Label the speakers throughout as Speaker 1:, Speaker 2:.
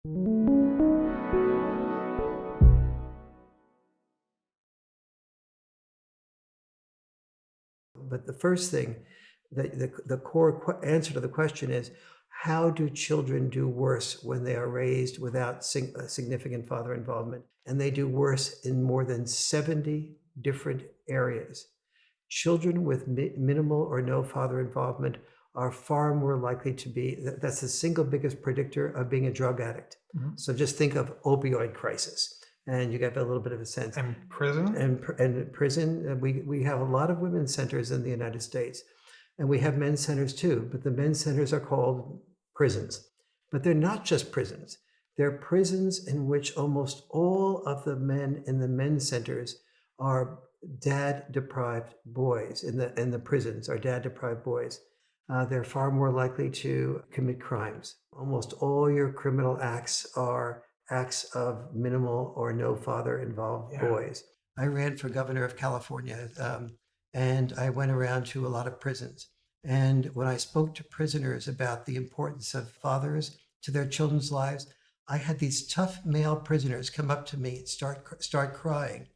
Speaker 1: But the first thing, the core answer to the question is, how do children do worse when they are raised without significant father involvement? And they do worse in more than 70 different areas. Children with minimal or no father involvement are far more likely to be, that's the single biggest predictor of being a drug addict. So just think of opioid crisis, and you get a little bit of a sense.
Speaker 2: And prison?
Speaker 1: And prison, we have a lot of women's centers in the United States, and we have men's centers too, but the men's centers are called prisons. But they're not just prisons. They're prisons in which almost all of the men in the men's centers are dad-deprived boys. In the prisons are dad-deprived boys. They're far more likely to commit crimes. Almost all your criminal acts are acts of minimal or no father involved boys. I ran for governor of California, and I went around to a lot of prisons. And when I spoke to prisoners about the importance of fathers to their children's lives, I had these tough male prisoners come up to me and start crying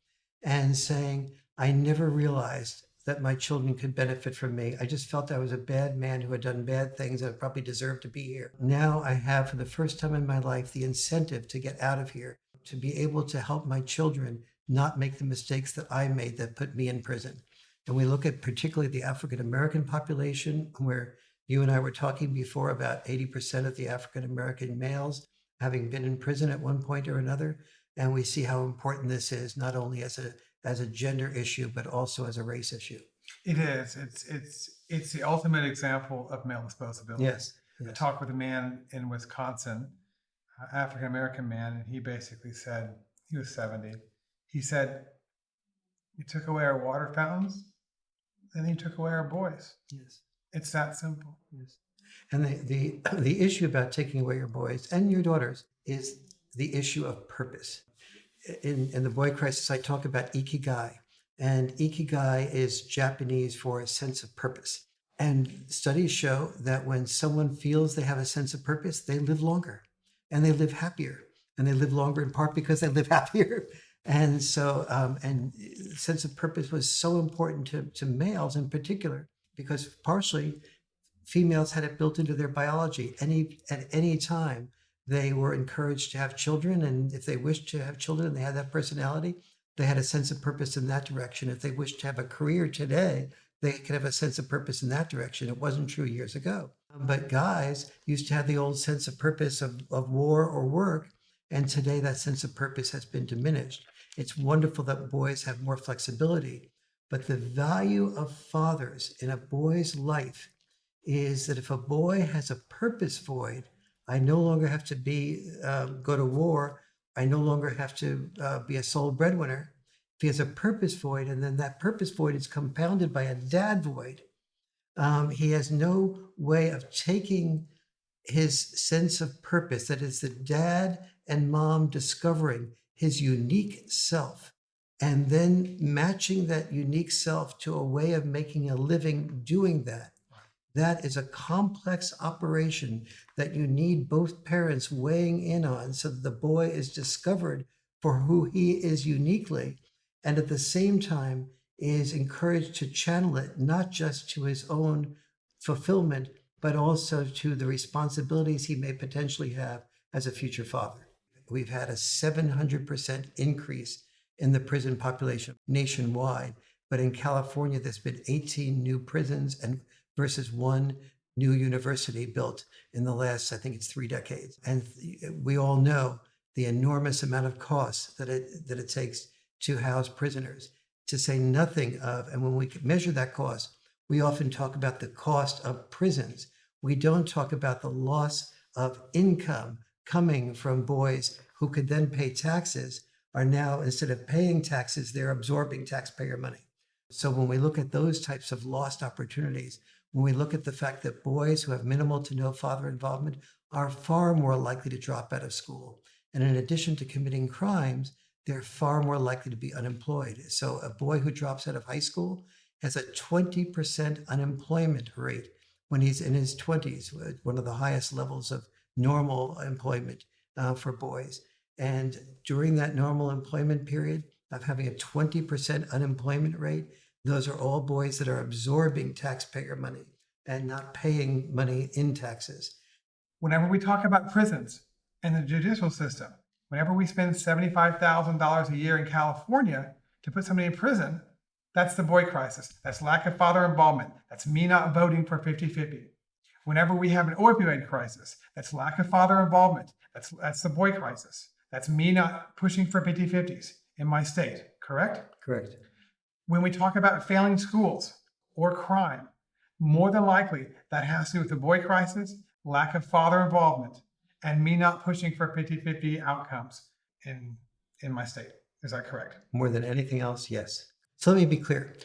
Speaker 1: and saying, I never realized that my children could benefit from me. I just felt I was a bad man who had done bad things and probably deserved to be here. Now I have, for the first time in my life, the incentive to get out of here, to be able to help my children not make the mistakes that I made that put me in prison. And we look at particularly the African-American population, where you and I were talking before about 80% of the African-American males having been in prison at one point or another. And we see how important this is, not only as a gender issue, but also as a race issue.
Speaker 2: It is. It's the ultimate example of male disposability.
Speaker 1: Yes.
Speaker 2: I talked with a man in Wisconsin, African-American man, and he basically said, he was 70. He said, you took away our water fountains, and then you took away our boys.
Speaker 1: Yes.
Speaker 2: It's that simple.
Speaker 1: Yes. And the issue about taking away your boys and your daughters is the issue of purpose. In the Boy Crisis, I talk about ikigai, and ikigai is Japanese for a sense of purpose. And studies show that when someone feels they have a sense of purpose, they live longer and they live happier, and they live longer in part because they live happier. And so, and sense of purpose was so important to males in particular, because partially females had it built into their biology. At any time, they were encouraged to have children, and if they wished to have children and they had that personality, they had a sense of purpose in that direction. If they wished to have a career today, they could have a sense of purpose in that direction. It wasn't true years ago. But guys used to have the old sense of purpose of war or work, and today that sense of purpose has been diminished. It's wonderful that boys have more flexibility, but the value of fathers in a boy's life is that if a boy has a purpose void, I no longer have to go to war. I no longer have to be a sole breadwinner. If he has a purpose void, and then that purpose void is compounded by a dad void, he has no way of taking his sense of purpose, that is the dad and mom discovering his unique self, and then matching that unique self to a way of making a living doing that. That is a complex operation that you need both parents weighing in on, so that the boy is discovered for who he is uniquely, and at the same time is encouraged to channel it not just to his own fulfillment, but also to the responsibilities he may potentially have as a future father. We've had a 700% increase in the prison population nationwide, but in California, there's been 18 new prisons and versus one new university built in the last, I think it's 3 decades. And we all know the enormous amount of costs that it takes to house prisoners, to say nothing of, and when we measure that cost, we often talk about the cost of prisons. We don't talk about the loss of income coming from boys who could then pay taxes, are now, instead of paying taxes, they're absorbing taxpayer money. So when we look at those types of lost opportunities, when we look at the fact that boys who have minimal to no father involvement are far more likely to drop out of school, and in addition to committing crimes, they're far more likely to be unemployed. So a boy who drops out of high school has a 20% unemployment rate when he's in his 20s, one of the highest levels of normal employment for boys. And during that normal employment period of having a 20% unemployment rate, those are all boys that are absorbing taxpayer money and not paying money in taxes.
Speaker 2: Whenever we talk about prisons and the judicial system, whenever we spend $75,000 a year in California to put somebody in prison, that's the boy crisis. That's lack of father involvement. That's me not voting for 50-50. Whenever we have an opioid crisis, that's lack of father involvement. That's the boy crisis. That's me not pushing for 50-50s in my state, correct?
Speaker 1: Correct.
Speaker 2: When we talk about failing schools or crime, more than likely that has to do with the boy crisis, lack of father involvement, and me not pushing for 50-50 outcomes in my state. Is that correct?
Speaker 1: More than anything else, yes. So let me be clear.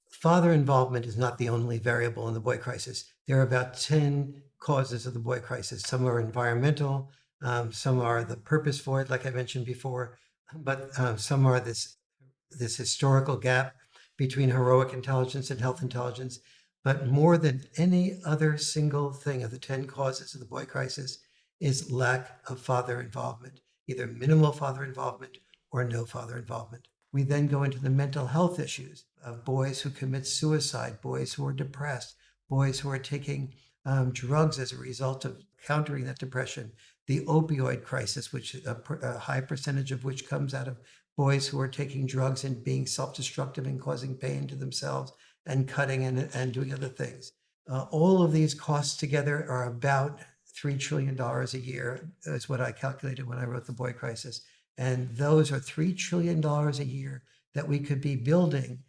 Speaker 1: Father involvement is not the only variable in the boy crisis. There are about 10 causes of the boy crisis. Some are environmental, some are the purpose for it, like I mentioned before, but some are this historical gap between heroic intelligence and health intelligence. But more than any other single thing of the 10 causes of the boy crisis is lack of father involvement, either minimal father involvement or no father involvement. We then go into the mental health issues of boys who commit suicide, boys who are depressed, boys who are taking drugs as a result of countering that depression, the opioid crisis, which a high percentage of which comes out of boys who are taking drugs and being self-destructive and causing pain to themselves and cutting and doing other things. All of these costs together are about $3 trillion a year, is what I calculated when I wrote The Boy Crisis. And those are $3 trillion a year that we could be building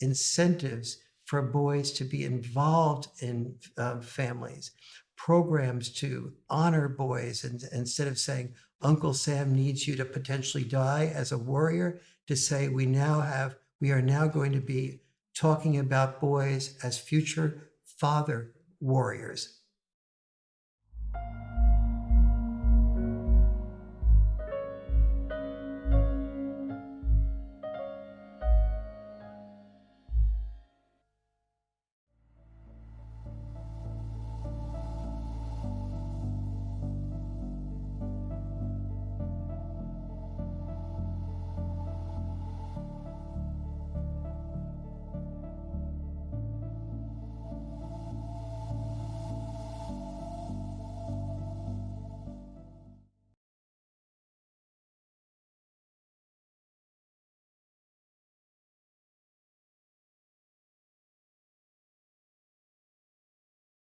Speaker 1: incentives for boys to be involved in families, programs to honor boys, and instead of saying, Uncle Sam needs you to potentially die as a warrior, to say we are now going to be talking about boys as future father warriors,